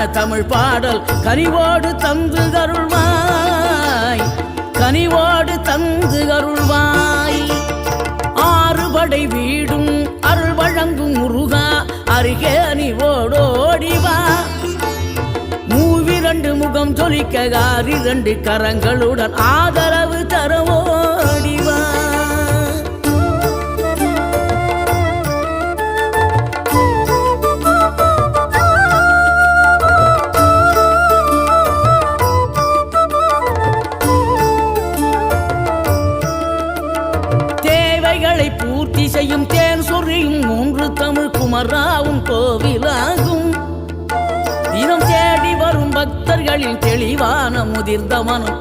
தமிழ் பாடல் கனிவோடு தந்து அருள்வாய், கனிவோடு தந்து அருள்வாய். ஆறுபடை வீடும் அருள் வழங்கும் முருகா அருகே அணிவோடோடிவா. மூவிரண்டு முகம் ஜொலிக்க ஆறிரண்டு கரங்களுடன் ஆதரவு தரவோடிவா. தேவைகளை பூர்த்தி செய்யும் தேன் சொரியும் மூன்று தமிழ் குமராவும் கோவிலாகும். தினம் தேடி வரும் பக்தர்களின் தெளிவான முதிர்ந்த மனம்